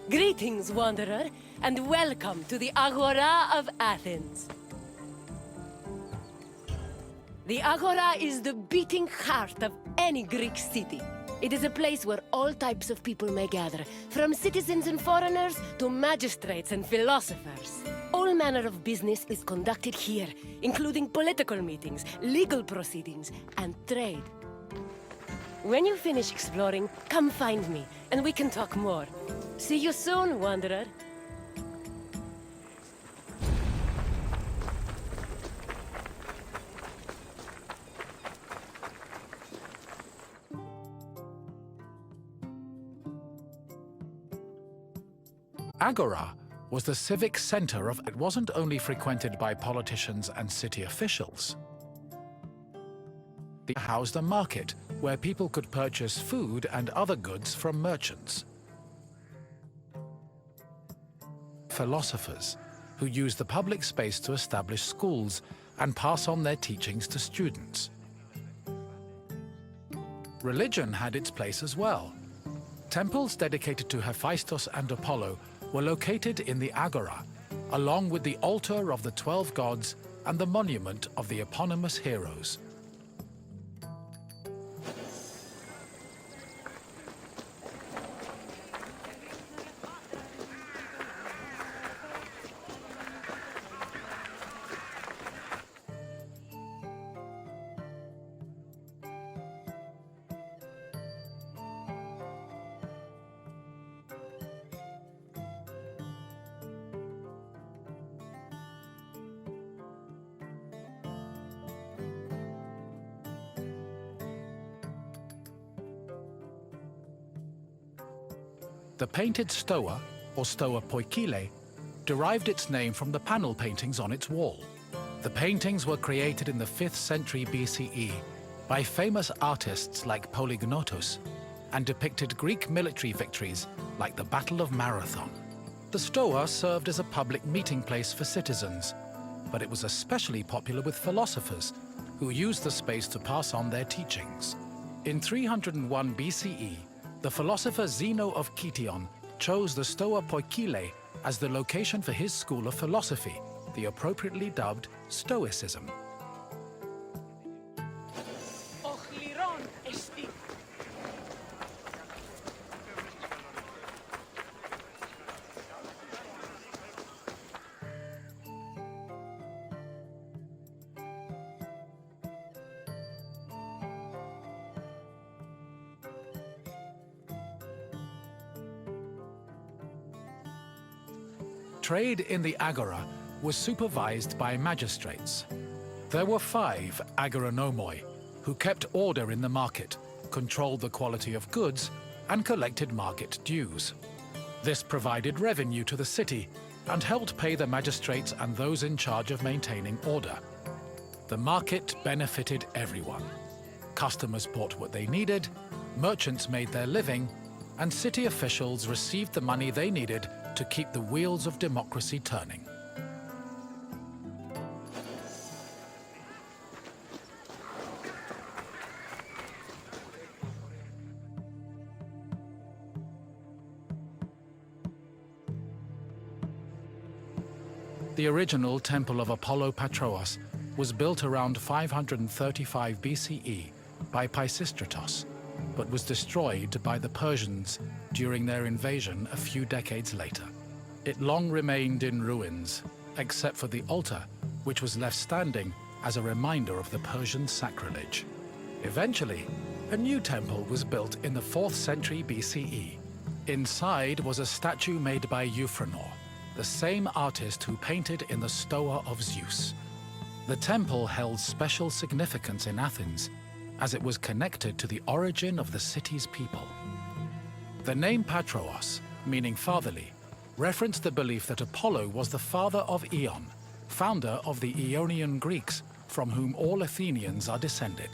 Greetings, Wanderer, and welcome to the Agora of Athens. The Agora is the beating heart of any Greek city. It is a place where all types of people may gather, from citizens and foreigners to magistrates and philosophers. All manner of business is conducted here, including political meetings, legal proceedings, and trade. When you finish exploring, come find me, and we can talk more. See you soon, Wanderer. Agora was the civic center of... It wasn't only frequented by politicians and city officials. It housed a market where people could purchase food and other goods from merchants. Philosophers, who used the public space to establish schools and pass on their teachings to students. Religion had its place as well. Temples dedicated to Hephaistos and Apollo were located in the Agora, along with the altar of the 12 gods and the monument of the eponymous heroes. The painted Stoa, or Stoa Poikile, derived its name from the panel paintings on its wall. The paintings were created in the 5th century BCE by famous artists like Polygnotus and depicted Greek military victories like the Battle of Marathon. The Stoa served as a public meeting place for citizens, but it was especially popular with philosophers who used the space to pass on their teachings. In 301 BCE, the philosopher Zeno of Kition chose the Stoa Poikile as the location for his school of philosophy, the appropriately dubbed Stoicism. Trade in the Agora was supervised by magistrates. There were 5 agoranomoi, who kept order in the market, controlled the quality of goods, and collected market dues. This provided revenue to the city and helped pay the magistrates and those in charge of maintaining order. The market benefited everyone. Customers bought what they needed, merchants made their living, and city officials received the money they needed to keep the wheels of democracy turning. The original Temple of Apollo Patroos was built around 535 BCE by Pisistratos, but was destroyed by the Persians during their invasion a few decades later. It long remained in ruins, except for the altar, which was left standing as a reminder of the Persian sacrilege. Eventually, a new temple was built in the 4th century BCE. Inside was a statue made by Euphranor, the same artist who painted in the Stoa of Zeus. The temple held special significance in Athens, as it was connected to the origin of the city's people. The name Patroos, meaning fatherly, referenced the belief that Apollo was the father of Aeon, founder of the Ionian Greeks, from whom all Athenians are descended.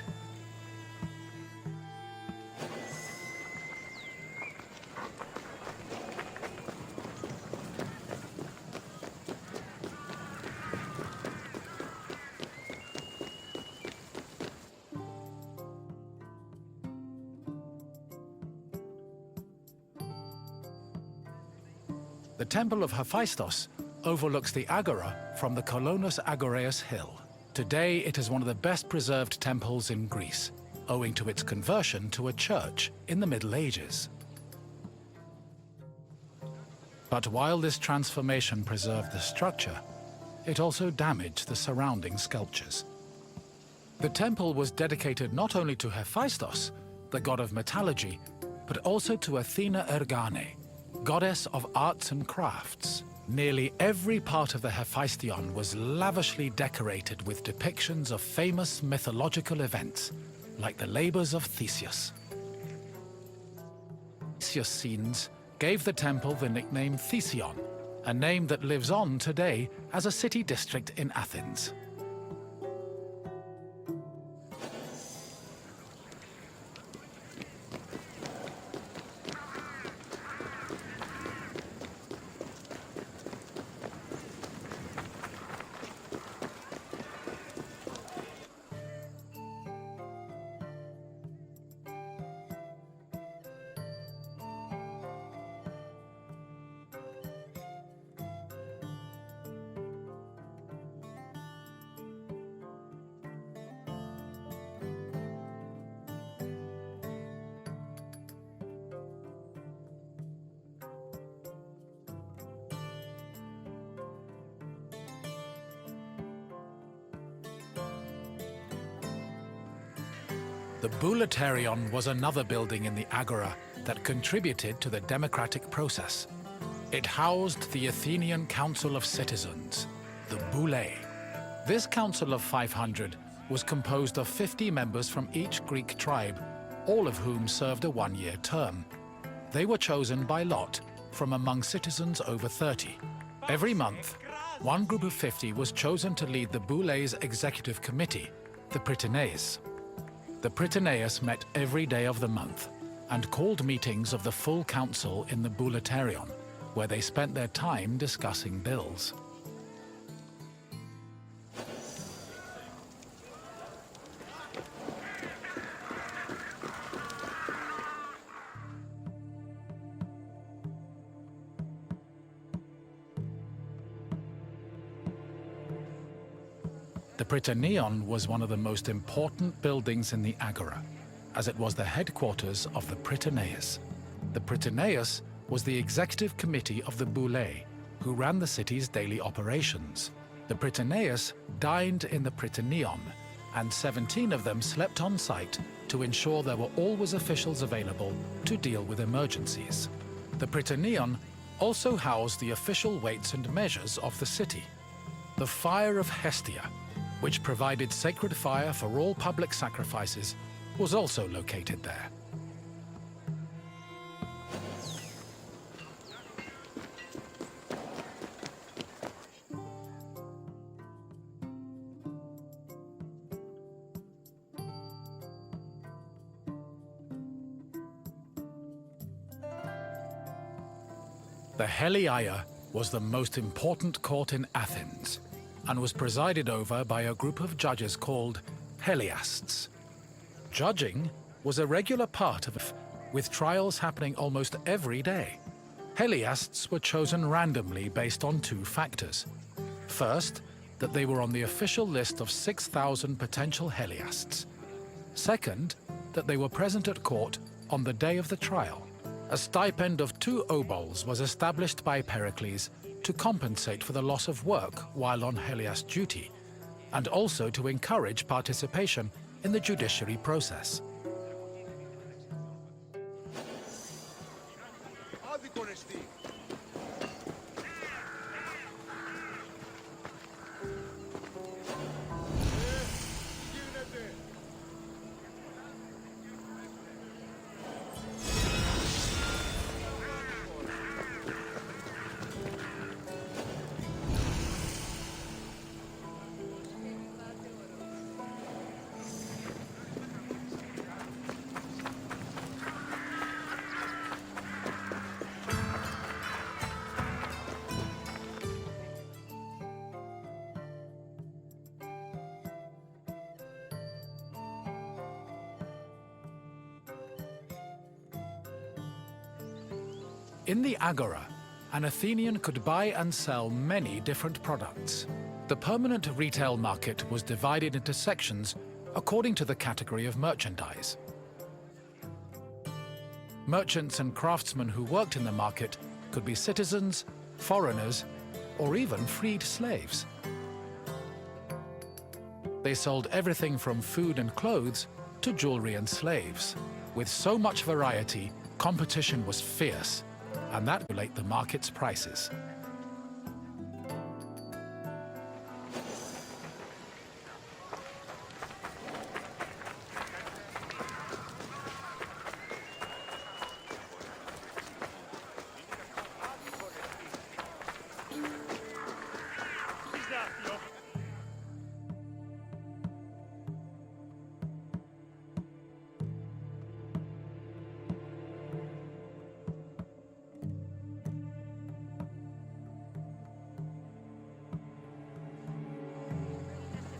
The Temple of Hephaistos overlooks the Agora from the Colonus Agoreus hill. Today, it is one of the best preserved temples in Greece, owing to its conversion to a church in the Middle Ages. But while this transformation preserved the structure, it also damaged the surrounding sculptures. The temple was dedicated not only to Hephaistos, the god of metallurgy, but also to Athena Ergane, goddess of arts and crafts. Nearly every part of the Hephaisteion was lavishly decorated with depictions of famous mythological events, like the labors of Theseus. Theseus scenes gave the temple the nickname Theseion, a name that lives on today as a city district in Athens. The Bouleuterion was another building in the Agora that contributed to the democratic process. It housed the Athenian Council of Citizens, the Boulei. This council of 500 was composed of 50 members from each Greek tribe, all of whom served a one-year term. They were chosen by lot from among citizens over 30. Every month, one group of 50 was chosen to lead the Boulei's executive committee, the Prytaneion. The Prytaneion met every day of the month and called meetings of the full council in the Bouleuterion, where they spent their time discussing bills. The Prytaneion was one of the most important buildings in the Agora, as it was the headquarters of the Prytaneion. The Prytaneion was the executive committee of the Boulei, who ran the city's daily operations. The Prytaneion dined in the Prytaneion, and 17 of them slept on site to ensure there were always officials available to deal with emergencies. The Prytaneion also housed the official weights and measures of the city. The fire of Hestia, which provided sacred fire for all public sacrifices, was also located there. The Heliaia was the most important court in Athens, and was presided over by a group of judges called Heliasts. Judging was a regular part of it, with trials happening almost every day. Heliasts were chosen randomly based on two factors. First, that they were on the official list of 6,000 potential Heliasts. Second, that they were present at court on the day of the trial. A stipend of 2 obols was established by Pericles to compensate for the loss of work while on Heliast duty, and also to encourage participation in the judiciary process. In the Agora, an Athenian could buy and sell many different products. The permanent retail market was divided into sections according to the category of merchandise. Merchants and craftsmen who worked in the market could be citizens, foreigners, or even freed slaves. They sold everything from food and clothes to jewelry and slaves. With so much variety, competition was fierce, and that regulate the market's prices.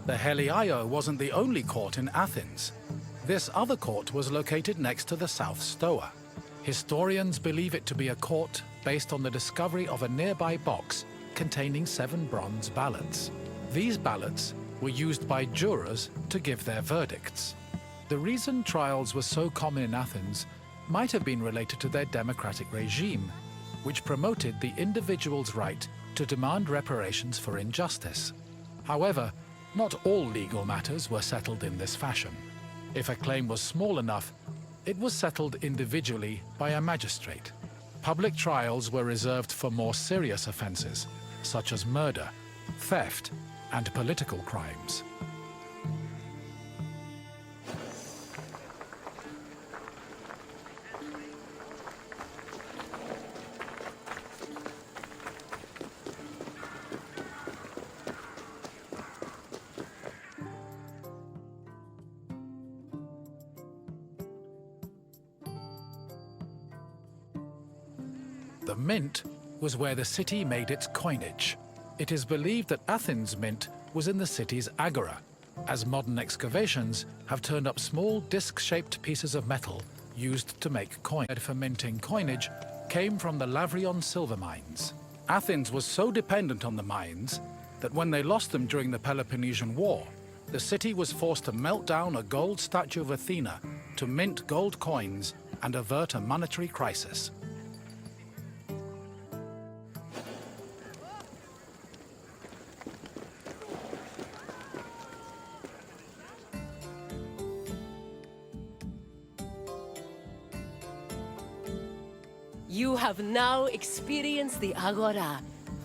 The Heliaia wasn't the only court in Athens. This other court was located next to the South Stoa. Historians believe it to be a court based on the discovery of a nearby box containing 7 bronze ballots. These ballots were used by jurors to give their verdicts. The reason trials were so common in Athens might have been related to their democratic regime, which promoted the individual's right to demand reparations for injustice. However, not all legal matters were settled in this fashion. If a claim was small enough, it was settled individually by a magistrate. Public trials were reserved for more serious offenses, such as murder, theft, and political crimes. The mint was where the city made its coinage. It is believed that Athens' mint was in the city's agora, as modern excavations have turned up small disc-shaped pieces of metal used to make coin. For minting coinage came from the Lavrion silver mines. Athens was so dependent on the mines that when they lost them during the Peloponnesian War, the city was forced to melt down a gold statue of Athena to mint gold coins and avert a monetary crisis. You have now experienced the Agora,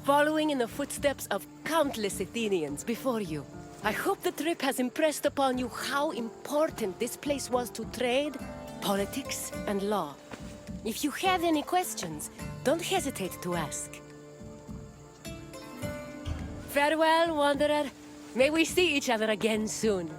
following in the footsteps of countless Athenians before you. I hope the trip has impressed upon you how important this place was to trade, politics, and law. If you have any questions, don't hesitate to ask. Farewell, wanderer. May we see each other again soon.